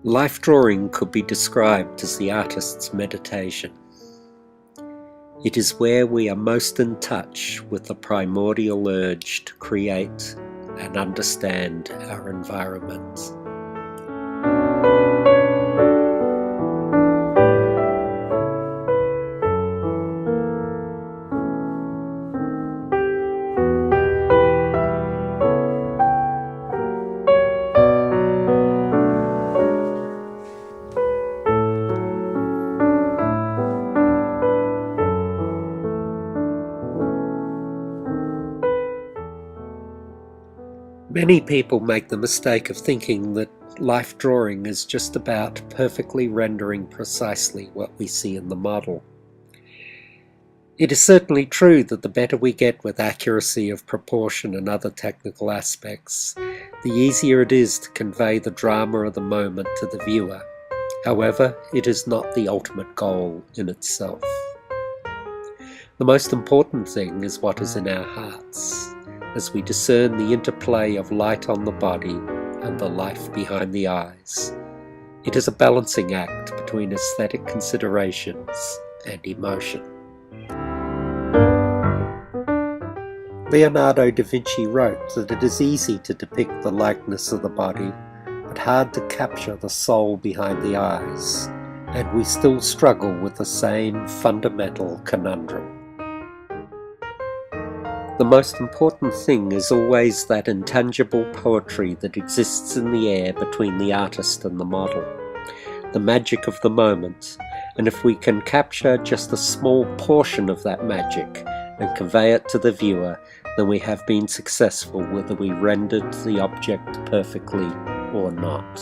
Life drawing could be described as the artist's meditation. It is where we are most in touch with the primordial urge to create and understand our environment. Many people make the mistake of thinking that life drawing is just about perfectly rendering precisely what we see in the model. It is certainly true that the better we get with accuracy of proportion and other technical aspects, the easier it is to convey the drama of the moment to the viewer. However, it is not the ultimate goal in itself. The most important thing is what is in our hearts, as we discern the interplay of light on the body and the life behind the eyes. It is a balancing act between aesthetic considerations and emotion. Leonardo da Vinci wrote that it is easy to depict the likeness of the body, but hard to capture the soul behind the eyes, and we still struggle with the same fundamental conundrum. The most important thing is always that intangible poetry that exists in the air between the artist and the model, the magic of the moment, and if we can capture just a small portion of that magic and convey it to the viewer, then we have been successful whether we rendered the object perfectly or not.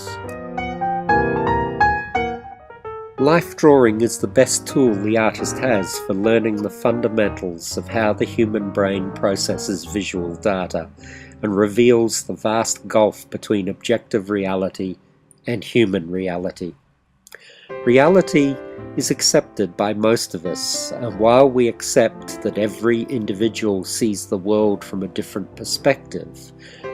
Life drawing is the best tool the artist has for learning the fundamentals of how the human brain processes visual data and reveals the vast gulf between objective reality and human reality. Reality is accepted by most of us, and while we accept that every individual sees the world from a different perspective,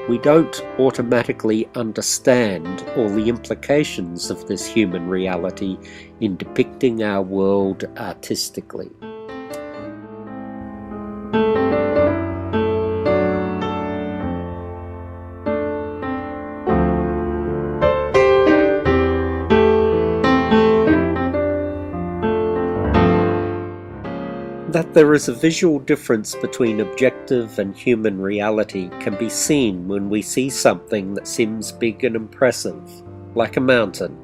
we don't automatically understand all the implications of this human reality in depicting our world artistically. That there is a visual difference between objective and human reality can be seen when we see something that seems big and impressive, like a mountain,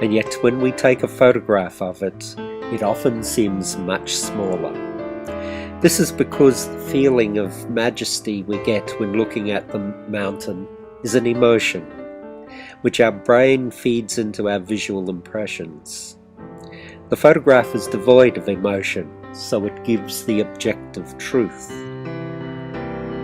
and yet when we take a photograph of it, it often seems much smaller. This is because the feeling of majesty we get when looking at the mountain is an emotion, which our brain feeds into our visual impressions. The photograph is devoid of emotion, so it gives the objective truth.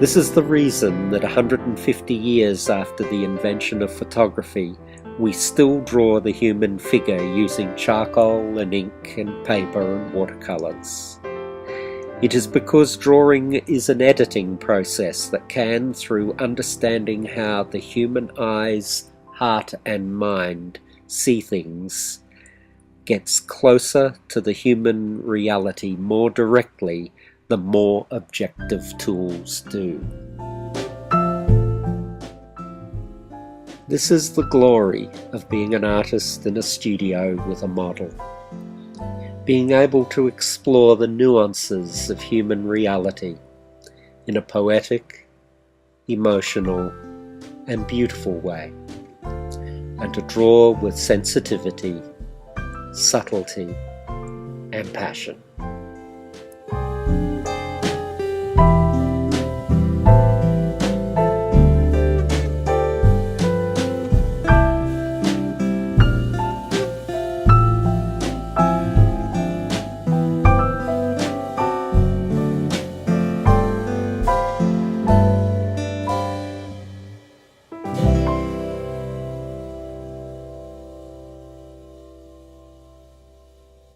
This is the reason that 150 years after the invention of photography, we still draw the human figure using charcoal and ink and paper and watercolors. It is because drawing is an editing process that can, through understanding how the human eyes, heart and mind see things, gets closer to the human reality more directly the more objective tools do. This is the glory of being an artist in a studio with a model. Being able to explore the nuances of human reality in a poetic, emotional, and beautiful way, and to draw with sensitivity, subtlety, and passion.